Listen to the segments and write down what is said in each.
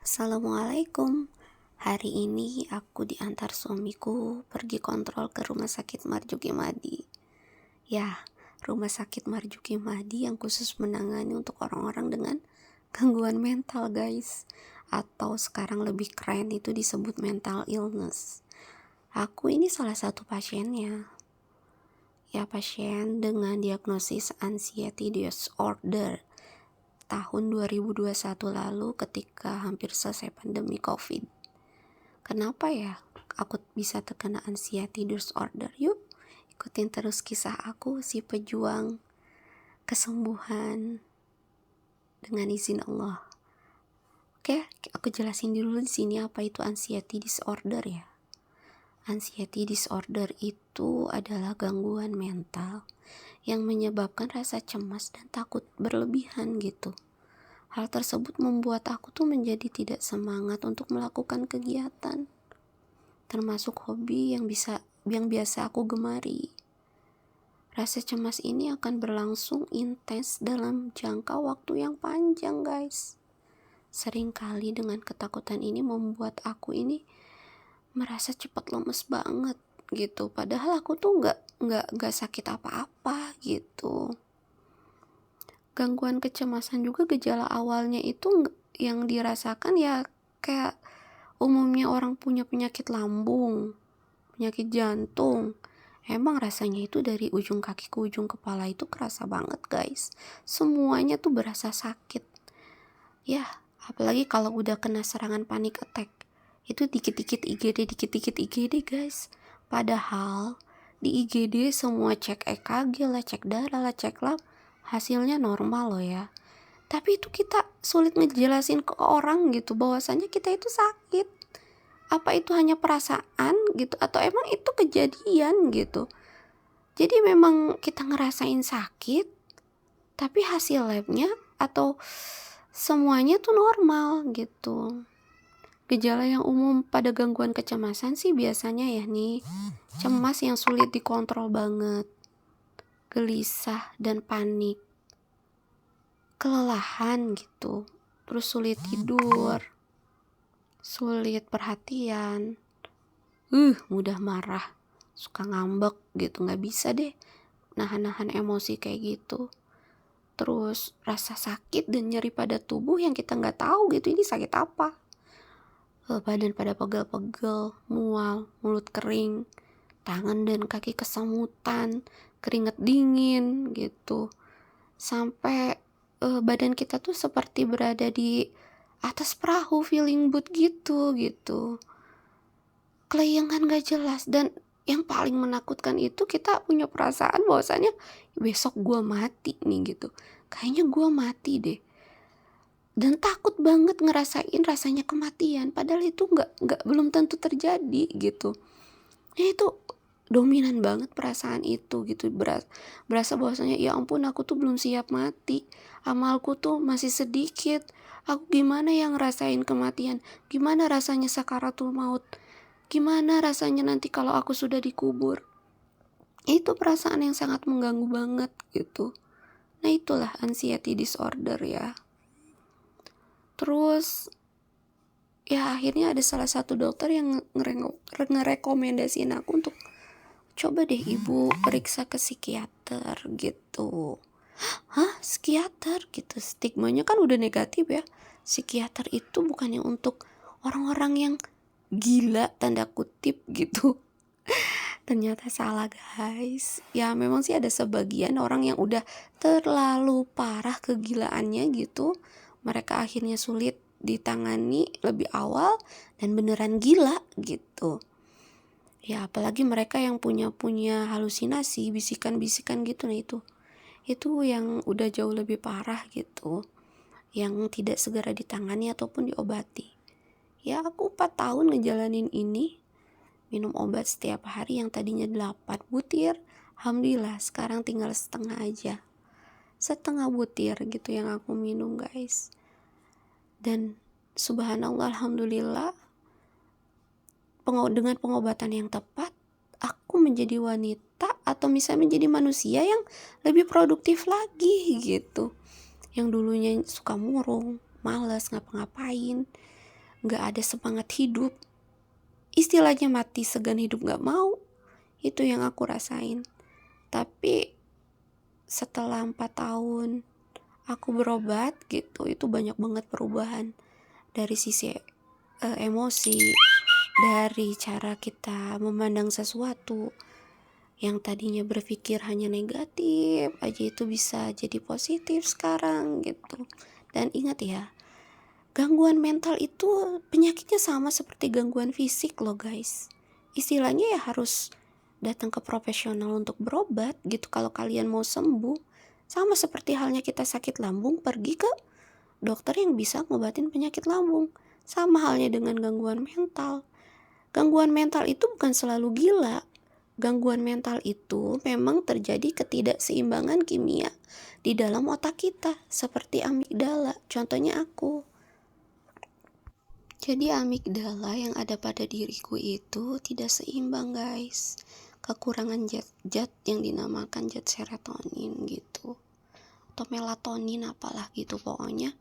Assalamualaikum. Hari ini aku diantar suamiku pergi kontrol ke Rumah Sakit Marjuki Madi. Ya, Rumah Sakit Marjuki Madi yang khusus menangani untuk orang-orang dengan gangguan mental, guys. Atau sekarang lebih keren itu disebut mental illness. Aku ini salah satu pasiennya. Ya, pasien dengan diagnosis anxiety disorder tahun 2021 lalu ketika hampir selesai pandemi COVID. Kenapa ya aku bisa terkena anxiety disorder? Yuk, ikutin terus kisah aku, si pejuang kesembuhan dengan izin Allah. Oke, aku jelasin dulu di sini apa itu anxiety disorder ya. Anxiety disorder itu adalah gangguan mental yang menyebabkan rasa cemas dan takut berlebihan gitu. Hal tersebut membuat aku tuh menjadi tidak semangat untuk melakukan kegiatan, termasuk hobi yang biasa aku gemari. Rasa cemas ini akan berlangsung intens dalam jangka waktu yang panjang, guys. Seringkali dengan ketakutan ini membuat aku ini merasa cepat lemes banget gitu. Padahal aku tuh nggak sakit apa-apa gitu. Gangguan kecemasan juga gejala awalnya itu yang dirasakan ya kayak umumnya orang punya penyakit lambung, penyakit jantung. Emang rasanya itu dari ujung kaki ke ujung kepala itu kerasa banget, guys. Semuanya tuh berasa sakit. Ya, apalagi kalau udah kena serangan panic attack. Itu dikit-dikit IGD, guys. Padahal di IGD semua cek EKG lah, cek darah lah, cek lab, hasilnya normal loh ya. Tapi itu kita sulit ngejelasin ke orang gitu bahwasanya kita itu sakit. Apa itu hanya perasaan gitu atau emang itu kejadian gitu. Jadi memang kita ngerasain sakit, tapi hasil labnya atau semuanya tuh normal gitu. Gejala yang umum pada gangguan kecemasan sih biasanya ya nih, cemas yang sulit dikontrol banget, gelisah dan panik, kelelahan gitu, terus sulit tidur, sulit perhatian, mudah marah, suka ngambek gitu, nggak bisa deh nahan-nahan emosi kayak gitu. Terus rasa sakit dan nyeri pada tubuh yang kita nggak tahu gitu ini sakit apa. Badan pada pegel-pegel, mual, mulut kering, tangan dan kaki kesemutan, keringat dingin gitu. Sampai badan kita tuh seperti berada di atas perahu feeling boat gitu. Kelayangan gak jelas, dan yang paling menakutkan itu kita punya perasaan bahwasanya besok gue mati nih gitu. Kayaknya gue mati deh. Dan takut banget ngerasain rasanya kematian, padahal itu belum tentu terjadi gitu. Ya itu dominan banget perasaan itu gitu, berasa bahwasanya ya ampun aku tuh belum siap mati, amalku tuh masih sedikit, aku gimana yang ngerasain kematian, gimana rasanya sakaratul maut, gimana rasanya nanti kalau aku sudah dikubur. Itu perasaan yang sangat mengganggu banget gitu. Nah itulah anxiety disorder ya. Terus ya akhirnya ada salah satu dokter yang ngerekomendasiin aku untuk coba deh ibu periksa ke psikiater gitu. Hah, psikiater gitu, stigmanya kan udah negatif ya. Psikiater itu bukannya untuk orang-orang yang gila tanda kutip gitu. Ternyata salah, guys. Ya memang sih ada sebagian orang yang udah terlalu parah kegilaannya gitu, mereka akhirnya sulit ditangani lebih awal dan beneran gila gitu. Ya apalagi mereka yang punya halusinasi, bisikan-bisikan gitu. Nah itu yang udah jauh lebih parah gitu, yang tidak segera ditangani ataupun diobati. Ya aku 4 tahun ngejalanin ini, minum obat setiap hari yang tadinya 8 butir, alhamdulillah sekarang tinggal setengah aja, setengah butir gitu yang aku minum, guys. Dan subhanallah, alhamdulillah, dengan pengobatan yang tepat, aku menjadi wanita atau misalnya menjadi manusia yang lebih produktif lagi gitu. Yang dulunya suka murung, malas ngapa-ngapain, gak ada semangat hidup. Istilahnya mati segan hidup gak mau. Itu yang aku rasain. Tapi setelah 4 tahun aku berobat gitu, itu banyak banget perubahan. Dari sisi emosi, dari cara kita memandang sesuatu. Yang tadinya berpikir hanya negatif aja itu bisa jadi positif sekarang gitu. Dan ingat ya, gangguan mental itu penyakitnya sama seperti gangguan fisik loh guys. Istilahnya ya harus datang ke profesional untuk berobat gitu kalau kalian mau sembuh. Sama seperti halnya kita sakit lambung, pergi ke dokter yang bisa ngobatin penyakit lambung. Sama halnya dengan gangguan mental. Gangguan mental itu bukan selalu gila. Gangguan mental itu memang terjadi ketidakseimbangan kimia di dalam otak kita, seperti amigdala. Contohnya aku. Jadi amigdala yang ada pada diriku itu tidak seimbang guys. Kekurangan zat yang dinamakan zat serotonin gitu. Atau melatonin apalah gitu pokoknya.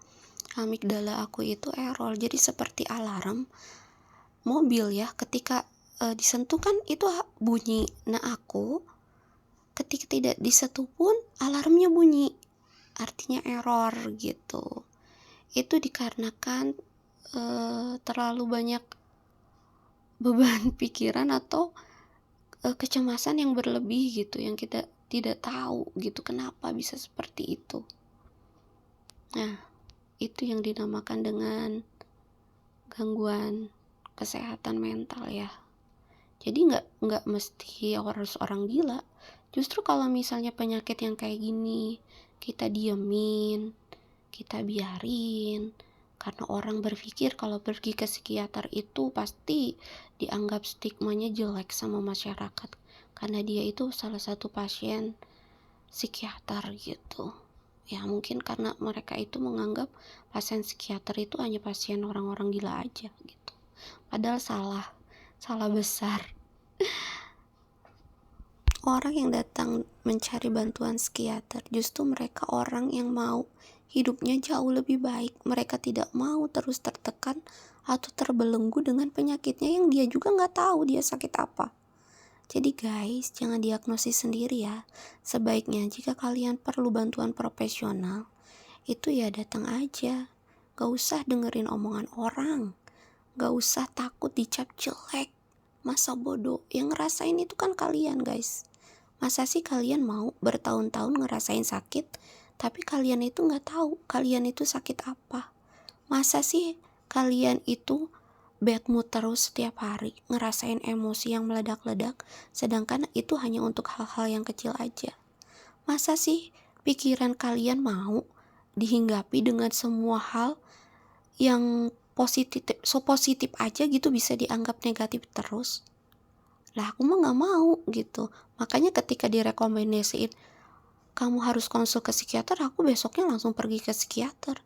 Amigdala aku itu error. Jadi seperti alarm mobil ya, ketika disentuh kan itu bunyi. Nah aku ketika tidak disentuh pun alarmnya bunyi, artinya error gitu. Itu dikarenakan terlalu banyak beban pikiran atau kecemasan yang berlebih gitu, yang kita tidak tahu gitu kenapa bisa seperti itu. Nah itu yang dinamakan dengan gangguan kesehatan mental ya. Jadi nggak mesti harus orang gila. Justru kalau misalnya penyakit yang kayak gini kita diemin, kita biarin, karena orang berpikir kalau pergi ke psikiater itu pasti dianggap stigmanya jelek sama masyarakat, karena dia itu salah satu pasien psikiater gitu. Ya mungkin karena mereka itu menganggap pasien psikiater itu hanya pasien orang-orang gila aja gitu. Padahal salah besar. Orang yang datang mencari bantuan psikiater justru mereka orang yang mau hidupnya jauh lebih baik. Mereka tidak mau terus tertekan atau terbelenggu dengan penyakitnya yang dia juga gak tahu dia sakit apa. Jadi guys, jangan diagnosis sendiri ya. Sebaiknya jika kalian perlu bantuan profesional, itu ya datang aja. Gak usah dengerin omongan orang, gak usah takut dicap jelek. Masa bodoh, yang ngerasain itu kan kalian guys. Masa sih kalian mau bertahun-tahun ngerasain sakit, tapi kalian itu gak tahu kalian itu sakit apa? Masa sih kalian itu bad mood terus setiap hari, ngerasain emosi yang meledak-ledak, sedangkan itu hanya untuk hal-hal yang kecil aja? Masa sih pikiran kalian mau dihinggapi dengan semua hal yang positif aja gitu bisa dianggap negatif terus? Lah aku mah gak mau gitu. Makanya ketika direkomendasiin kamu harus konsul ke psikiater, aku besoknya langsung pergi ke psikiater.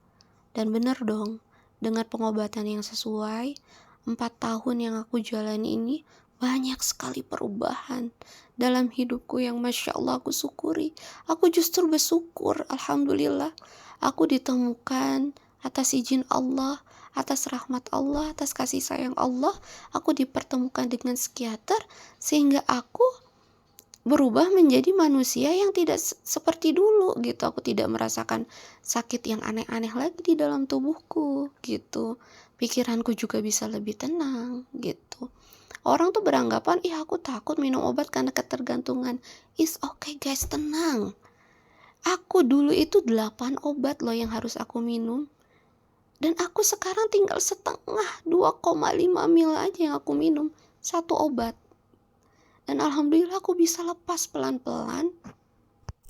Dan bener dong, dengan pengobatan yang sesuai, 4 tahun yang aku jalani ini banyak sekali perubahan dalam hidupku yang Masya Allah aku syukuri. Aku justru bersyukur, Alhamdulillah aku ditemukan atas izin Allah, atas rahmat Allah, atas kasih sayang Allah. Aku dipertemukan dengan psikiater sehingga aku berubah menjadi manusia yang tidak seperti dulu gitu. Aku tidak merasakan sakit yang aneh-aneh lagi di dalam tubuhku gitu. Pikiranku juga bisa lebih tenang gitu. Orang tuh beranggapan, ih aku takut minum obat karena ketergantungan. It's okay guys, tenang. Aku dulu itu 8 obat loh yang harus aku minum. Dan aku sekarang tinggal setengah, 2,5 ml aja yang aku minum, 1 obat. Dan alhamdulillah aku bisa lepas pelan-pelan.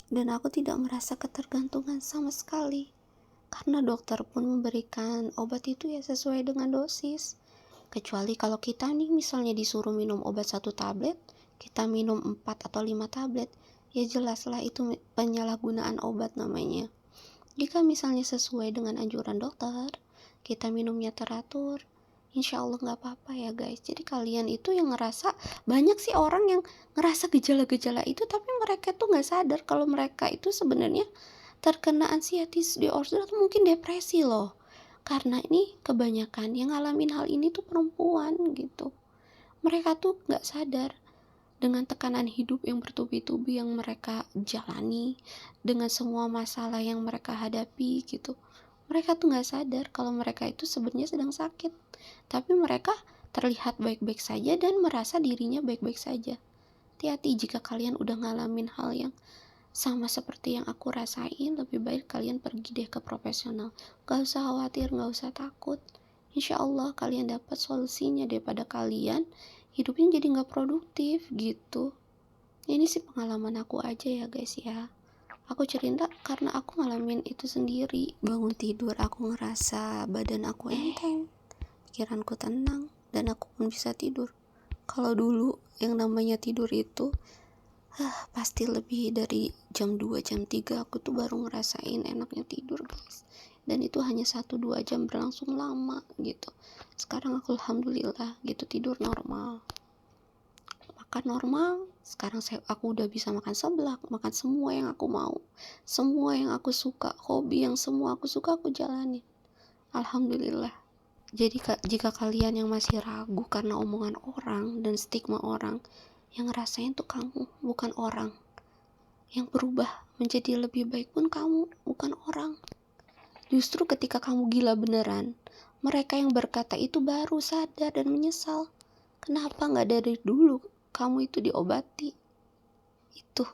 Dan aku tidak merasa ketergantungan sama sekali. Karena dokter pun memberikan obat itu ya sesuai dengan dosis. Kecuali kalau kita nih misalnya disuruh minum obat 1 tablet, kita minum 4 atau 5 tablet, ya jelaslah itu penyalahgunaan obat namanya. Jika misalnya sesuai dengan anjuran dokter, kita minumnya teratur, insya Allah gak apa-apa ya guys. Jadi kalian itu yang ngerasa, banyak sih orang yang ngerasa gejala-gejala itu, tapi mereka tuh gak sadar kalau mereka itu sebenarnya terkena anxiety disorder atau mungkin depresi loh. Karena ini kebanyakan yang ngalamin hal ini tuh perempuan gitu. Mereka tuh gak sadar dengan tekanan hidup yang bertubi-tubi yang mereka jalani, dengan semua masalah yang mereka hadapi gitu. Mereka tuh gak sadar kalau mereka itu sebenarnya sedang sakit, tapi mereka terlihat baik-baik saja dan merasa dirinya baik-baik saja. Hati-hati jika kalian udah ngalamin hal yang sama seperti yang aku rasain, lebih baik kalian pergi deh ke profesional. Gak usah khawatir, gak usah takut. Insya Allah kalian dapat solusinya daripada kalian hidupnya jadi gak produktif gitu. Ini sih pengalaman aku aja ya guys ya. Aku cerita karena aku ngalamin itu sendiri. Bangun tidur aku ngerasa badan aku enteng, pikiranku tenang, dan aku pun bisa tidur. Kalau dulu yang namanya tidur itu pasti lebih dari jam 2, jam 3 aku tuh baru ngerasain enaknya tidur guys. Dan itu hanya 1-2 jam berlangsung lama gitu. Sekarang aku alhamdulillah gitu tidur normal, makan normal. Sekarang aku udah bisa makan seblak, makan semua yang aku mau, semua yang aku suka, hobi yang semua aku suka aku jalanin, alhamdulillah. Jadi jika kalian yang masih ragu karena omongan orang dan stigma orang, yang ngerasain tuh kamu, bukan orang. Yang berubah menjadi lebih baik pun kamu, bukan orang. Justru ketika kamu gila beneran, mereka yang berkata itu baru sadar dan menyesal. Kenapa gak dari dulu kamu itu diobati? Itu